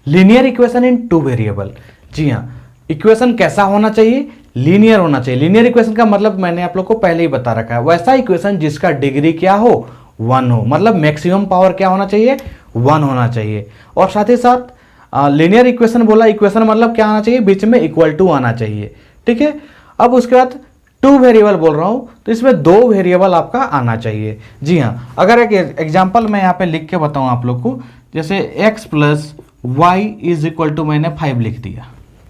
Linear equation in two variable. जी हाँ, equation कैसा होना चाहिए? लीनियर होना चाहिए। लीनियर इक्वेशन का मतलब मैंने आप लोग को पहले ही बता रखा है, वैसा इक्वेशन जिसका डिग्री क्या हो, 1 हो, मतलब मैक्सिमम पावर क्या होना चाहिए, 1 होना चाहिए। और साथ ही साथ लीनियर इक्वेशन बोला, इक्वेशन मतलब क्या आना चाहिए, बीच में इक्वल टू आना चाहिए। ठीक है, अब उसके बाद टू वेरिएबल बोल रहा हूं तो इसमें 2 वेरिएबल आपका आना चाहिए। जी हाँ, अगर एक एग्जांपल मैं यहाँ पे लिख के बताऊं आप लोग को, जैसे x plus y is equal to मैंने 5 लिख दिया।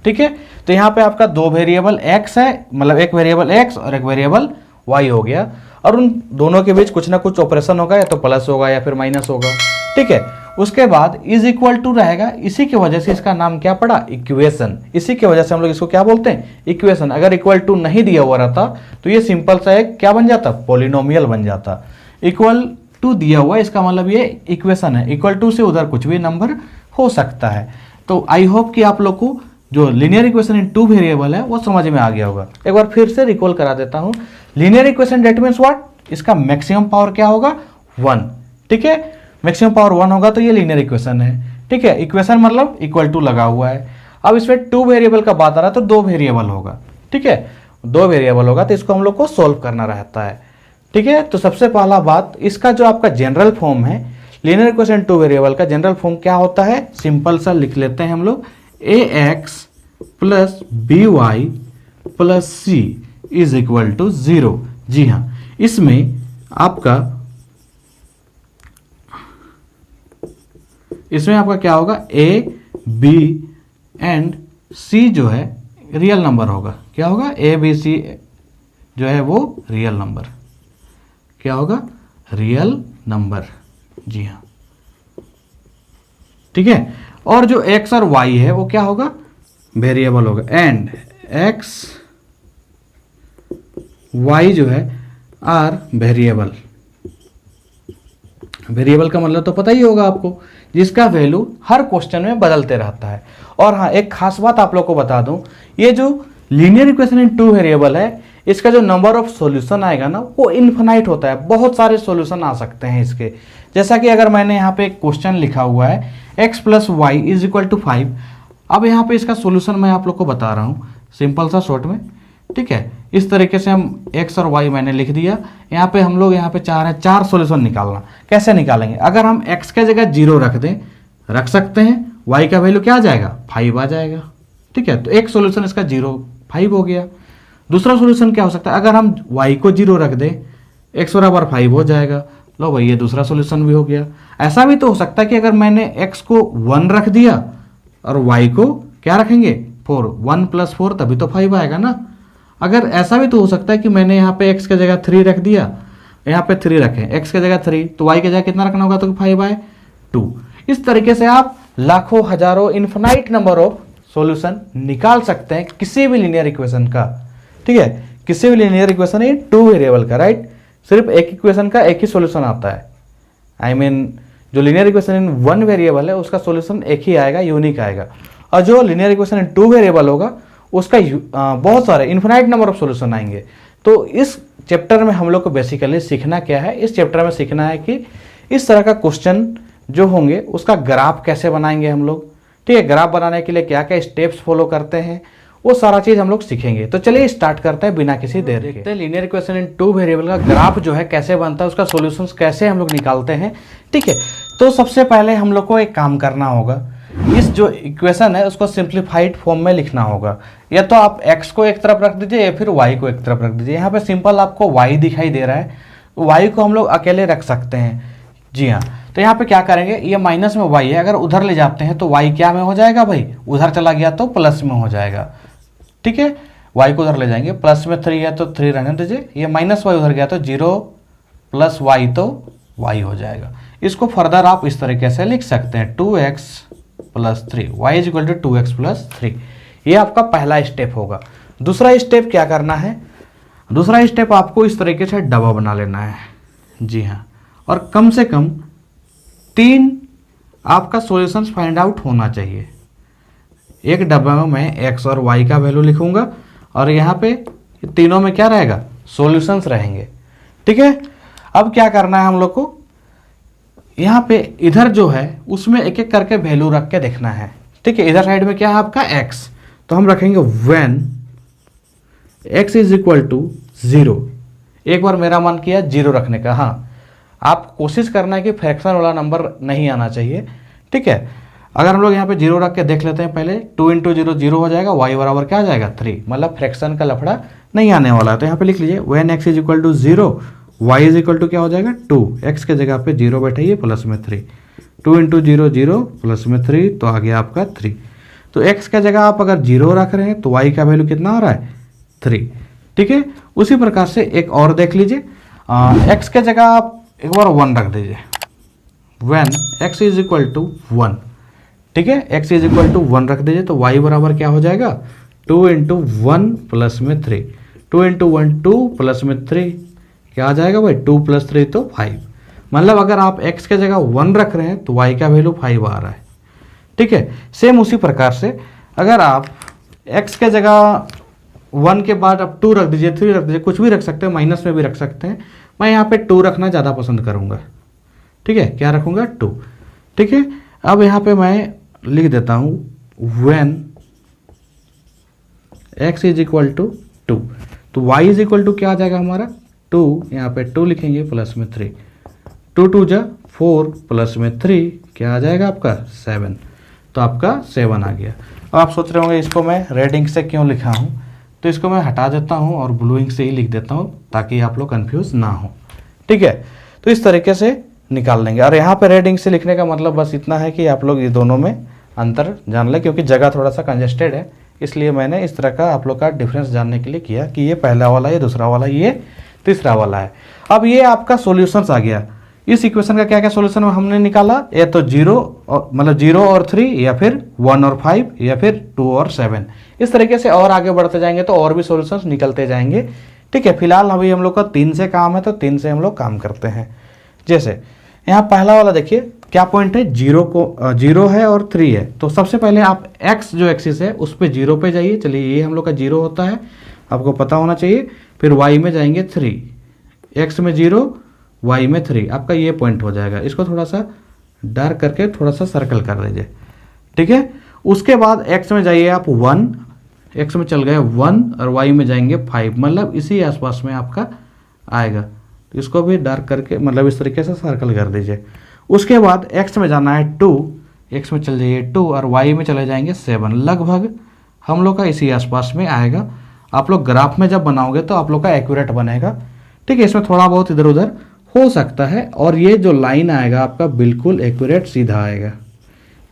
ठीक है, तो यहाँ पे आपका 2 वेरिएबल x है, मतलब एक वेरिएबल x और एक वेरिएबल y हो गया, और उन दोनों के बीच कुछ ना कुछ ऑपरेशन होगा, या तो प्लस होगा या फिर माइनस होगा। ठीक है, उसके बाद इज इक्वल टू रहेगा, इसी की वजह से इसका नाम क्या पड़ा, इक्वेशन। इसी की वजह से हम लोग इसको क्या बोलते हैं, इक्वेशन। अगर इक्वल टू नहीं दिया हुआ रहता तो ये सिंपल सा एक क्या बन जाता, पॉलिनोमियल बन जाता। इक्वल टू दिया हुआ, इसका मतलब ये इक्वेशन है। इक्वल टू से उधर कुछ भी नंबर हो सकता है। तो आई होप कि आप लोग को जो linear equation in two variable है वो समझ में आ गया होगा। एक बार फिर से रिकॉल करा देता हूं। Linear equation that means what, इसका मैक्सिमम पावर क्या होगा, 1। ठीक है, मैक्सिमम पावर 1 होगा तो ये लीनियर इक्वेशन है। ठीक है, इक्वेशन मतलब इक्वल टू लगा हुआ है। अब इसमें 2 वेरिएबल का बात आ रहा है तो 2 वेरिएबल होगा। ठीक है, 2 वेरिएबल होगा तो इसको हम लोग को सोल्व करना रहता है। ठीक है, तो सबसे पहला बात, इसका जो आपका जनरल फॉर्म है लीनियर इक्वेशन 2 वेरिएबल का जनरल फॉर्म क्या होता है, सिंपल सा लिख लेते हैं हम लोग, ax plus b y plus c is equal to 0। जी हाँ, इसमें आपका क्या होगा, a b एंड c जो है रियल नंबर होगा। क्या होगा, a b c जो है वो रियल नंबर, क्या होगा, रियल नंबर। जी हाँ, ठीक है, और जो x और y है वो क्या होगा, वेरिएबल होगा। एंड x y जो है आर वेरिएबल। वेरिएबल का मतलब तो पता ही होगा आपको, जिसका वैल्यू हर क्वेश्चन में बदलते रहता है। और हाँ, एक खास बात आप लोग को बता दूं, ये जो लीनियर इक्वेशन इन 2 वेरिएबल है, इसका जो नंबर ऑफ सॉल्यूशन आएगा ना वो इनफिनाइट होता है। बहुत सारे सॉल्यूशन आ सकते हैं इसके। जैसा कि अगर मैंने यहाँ पे एक क्वेश्चन लिखा हुआ है x plus y is equal to 5। अब यहाँ पे इसका सॉल्यूशन मैं आप लोग को बता रहा हूँ सिंपल सा शॉर्ट में। ठीक है, इस तरीके से हम x और y मैंने लिख दिया। यहाँ पे हम लोग यहाँ पे चाह रहे हैं 4 सॉल्यूशन निकालना। कैसे निकालेंगे, अगर हम x के जगह 0 रख दें, रख सकते हैं, y का वैल्यू क्या आ जाएगा, 5 आ जाएगा। ठीक है, तो एक सॉल्यूशन इसका 0 5 हो गया। दूसरा सॉल्यूशन क्या हो सकता है, अगर हम y को 0 रख दें, x बराबर 5 हो जाएगा। लो भाई, ये दूसरा सॉल्यूशन भी हो गया। ऐसा भी तो हो सकता है कि अगर मैंने x को 1 रख दिया और y को क्या रखेंगे, 4, 1 प्लस 4 तभी तो 5 आएगा ना। अगर ऐसा भी तो हो सकता है कि मैंने यहाँ पे x के जगह 3 रख दिया, यहाँ पे 3 रखें, x के जगह 3, तो y के जगह कितना रखना होगा, तो 5 आए 2। इस तरीके से आप लाखों हजारों इन्फिनाइट नंबर ऑफ सॉल्यूशन निकाल सकते हैं किसी भी लीनियर इक्वेशन का। ठीक है, किसी भी लीनियर इक्वेशन है 2 वेरिएबल का, राइट। सिर्फ एक इक्वेशन का एक ही सॉल्यूशन आता है। आई मीन जो लीनियर इक्वेशन इन 1 वेरिएबल है उसका सॉल्यूशन एक ही आएगा, यूनिक आएगा। और जो लीनियर इक्वेशन इन 2 वेरिएबल होगा उसका बहुत सारे इन्फिनाइट नंबर ऑफ सॉल्यूशन आएंगे। तो इस चैप्टर में हम लोग को बेसिकली सीखना क्या है, इस चैप्टर में सीखना है कि इस तरह का क्वेश्चन जो होंगे उसका ग्राफ कैसे बनाएंगे हम लोग। ठीक है, ग्राफ बनाने के लिए क्या क्या स्टेप्स फॉलो करते हैं, वो सारा चीज हम लोग सीखेंगे। तो चलिए स्टार्ट करते हैं बिना किसी देर के। लीनियर इक्वेशन इन 2 वेरिएबल का ग्राफ जो है कैसे बनता है, उसका सॉल्यूशंस कैसे हम लोग निकालते हैं। ठीक है, तो सबसे पहले हम लोग को एक काम करना होगा, इस जो इक्वेशन है उसको सिंप्लीफाइड फॉर्म में लिखना होगा। या तो आप x को एक तरफ रख दीजिए या फिर y को एक तरफ रख दीजिए। यहाँ पे सिंपल आपको y दिखाई दे रहा है, y को हम लोग अकेले रख सकते हैं। जी हाँ, तो यहाँ पे क्या करेंगे, ये माइनस में y है, अगर उधर ले जाते हैं तो y क्या में हो जाएगा भाई, उधर चला गया तो प्लस में हो जाएगा। ठीक है, y को उधर ले जाएंगे, प्लस में 3 है तो 3 रहने दीजिए, ये माइनस y उधर गया तो 0 प्लस y तो y हो जाएगा। इसको फर्दर आप इस तरीके से लिख सकते हैं 2x plus 3, y is equal to 2x plus 3। ये आपका पहला स्टेप होगा। दूसरा स्टेप क्या करना है, दूसरा स्टेप आपको इस तरीके से डब्बा बना लेना है। जी हाँ, और कम से कम 3 आपका सॉल्यूशंस फाइंड आउट होना चाहिए। एक डब्बा में मैं x और y का वैल्यू लिखूंगा और यहाँ पे तीनों में क्या रहेगा, सॉल्यूशंस रहेंगे। ठीक है, अब क्या करना है हम लोग को, यहाँ पे इधर जो है उसमें एक एक करके वैल्यू रख के देखना है। ठीक है, इधर साइड में क्या है आपका x, तो हम रखेंगे when x is equal to 0। एक बार मेरा मन किया 0 रखने का। हाँ, आप कोशिश करना है कि फ्रैक्शन वाला नंबर नहीं आना चाहिए। ठीक है, अगर हम लोग यहाँ पे 0 रख के देख लेते हैं पहले, 2 इंटू 0 0 हो जाएगा, y बराबर क्या आ जाएगा 3, मतलब फ्रैक्शन का लफड़ा नहीं आने वाला है। तो यहाँ पे लिख लीजिए when x is equal to 0, y is equal to क्या हो जाएगा 2, x के जगह पे 0 बैठाइए प्लस में 3, 2 इंटू 0 0 प्लस में 3, तो आ गया आपका 3। तो x के जगह आप अगर 0 रख रहे हैं तो y का वैल्यू कितना आ रहा है 3। ठीक है, उसी प्रकार से एक और देख लीजिए, x के जगह आप एक बार 1 रख दीजिए, when x is equal to 1। ठीक है, x इज इक्वल टू 1 रख दीजिए, तो y बराबर क्या हो जाएगा 2 इंटू 1 प्लस में 3, 2 इंटू 1 2 प्लस में 3 क्या आ जाएगा भाई 2 प्लस 3 तो 5। मतलब अगर आप x के जगह 1 रख रहे हैं तो y का वैल्यू 5 आ रहा है। ठीक है, सेम उसी प्रकार से अगर आप x के जगह 1 के बाद आप 2 रख दीजिए, 3 रख दीजिए, कुछ भी रख सकते हैं, माइनस में भी रख सकते हैं। मैं यहाँ पे 2 रखना ज़्यादा पसंद करूँगा। ठीक है, क्या रखूँगा 2। ठीक है, अब यहाँ पे मैं लिख देता हूँ when x is equal to 2, तो y इज इक्वल टू क्या आ जाएगा हमारा 2, यहाँ पे 2 लिखेंगे प्लस में 3, 2 2 जा 4 प्लस में 3 क्या आ जाएगा आपका 7, तो आपका 7 आ गया। अब आप सोच रहे होंगे इसको मैं रेड इंक से क्यों लिखा हूँ, तो इसको मैं हटा देता हूँ और ब्लू इंक से ही लिख देता हूँ ताकि आप लोग कंफ्यूज ना हो। ठीक है, तो इस तरीके से निकाल लेंगे। और यहाँ पे रेड इंक से लिखने का मतलब बस इतना है कि आप लोग ये दोनों में अंतर जान लें, क्योंकि जगह थोड़ा सा कंजेस्टेड है, इसलिए मैंने इस तरह का आप लोग का डिफरेंस जानने के लिए किया कि ये पहला वाला, ये दूसरा वाला, ये तीसरा वाला है। अब ये आपका सॉल्यूशंस आ गया। इस इक्वेशन का क्या क्या सॉल्यूशन हमने निकाला, या तो 0 मतलब 0 और 3, या फिर 1 और 5, या फिर 2 और 7। इस तरीके से और आगे बढ़ते जाएंगे तो और भी सॉल्यूशंस निकलते जाएंगे। ठीक है, फिलहाल अभी हम लोग का 3 से काम है, तो 3 से हम लोग काम करते हैं। जैसे यहाँ पहला वाला देखिए क्या पॉइंट है, 0 है और 3 है। तो सबसे पहले आप x जो एक्सिस है उस पे 0 पे जाइए। चलिए, ये हम लोग का 0 होता है, आपको पता होना चाहिए। फिर y में जाएंगे 3, x में 0, y में 3, आपका ये पॉइंट हो जाएगा। इसको थोड़ा सा डार्क करके थोड़ा सा सर्कल कर दीजिए। ठीक है, उसके बाद x में जाइए आप 1, x में चल गए 1 और y में जाएंगे 5, मतलब इसी आसपास में आपका आएगा। इसको भी डार्क करके मतलब इस तरीके से सर्कल कर दीजिए। उसके बाद x में जाना है 2, x में चल जाइए 2 और y में चले जाएंगे 7, लगभग हम लोग का इसी आसपास में आएगा। आप लोग ग्राफ में जब बनाओगे तो आप लोग का एक्यूरेट बनेगा। ठीक है, इसमें थोड़ा बहुत इधर उधर हो सकता है, और ये जो लाइन आएगा आपका बिल्कुल एक्यूरेट सीधा आएगा,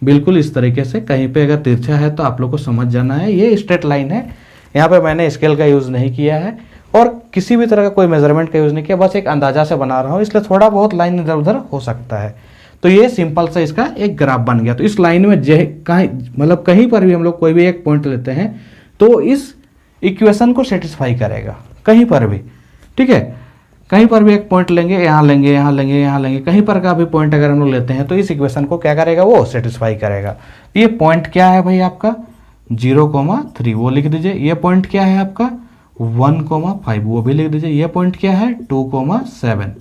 बिल्कुल इस तरीके से। कहीं पे अगर तिरछा है तो आप लोग को समझ जाना है ये स्ट्रेट लाइन है। यहाँ पे मैंने स्केल का यूज़ नहीं किया है और किसी भी तरह का कोई मेजरमेंट का यूज़ नहीं किया, बस एक अंदाजा से बना रहा हूँ, इसलिए थोड़ा बहुत लाइन इधर उधर हो सकता है। तो ये सिंपल सा इसका एक ग्राफ बन गया। तो इस लाइन में मतलब कहीं पर भी हम लोग कोई भी एक पॉइंट लेते हैं तो इस इक्वेशन को सेटिस्फाई करेगा, कहीं पर भी। ठीक है, कहीं पर भी एक पॉइंट लेंगे, यहाँ लेंगे, यहाँ लेंगे, यहाँ लेंगे, कहीं पर का भी पॉइंट अगर हम लोग लेते हैं तो इस इक्वेशन को क्या करेगा, वो सेटिस्फाई करेगा। ये पॉइंट क्या है भाई आपका 0,3, वो लिख दीजिए। ये पॉइंट क्या है आपका 1,5, वो भी लिख दीजिए। ये पॉइंट क्या है 2,7।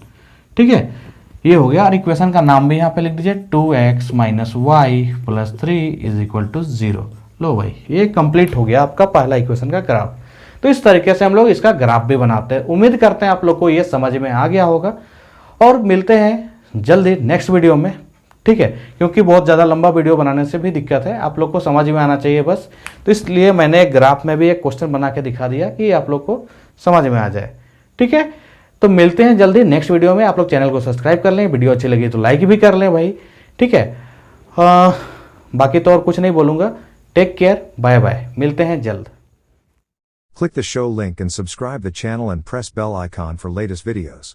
ठीक है, ये हो गया। और इक्वेशन का नाम भी यहाँ पे लिख दीजिए 2x - y + 3 = 0। लो भाई, ये कंप्लीट हो गया आपका पहला इक्वेशन का ग्राफ। तो इस तरीके से हम लोग इसका ग्राफ भी बनाते हैं। उम्मीद करते हैं आप लोग को ये समझ में आ गया होगा, और मिलते हैं जल्दी नेक्स्ट वीडियो में। ठीक है, क्योंकि बहुत ज़्यादा लंबा वीडियो बनाने से भी दिक्कत है, आप लोग को समझ में आना चाहिए बस। तो इसलिए मैंने एक ग्राफ में भी एक क्वेश्चन बना के दिखा दिया कि आप लोग को समझ में आ जाए। ठीक है, तो मिलते हैं जल्दी नेक्स्ट वीडियो में। आप लोग चैनल को सब्सक्राइब कर लें, वीडियो अच्छी लगी तो लाइक भी कर लें भाई। ठीक है, बाकी तो और कुछ नहीं बोलूँगा। टेक केयर, बाय बाय, मिलते हैं जल्द। Click the show link and subscribe the channel and press bell icon for latest videos.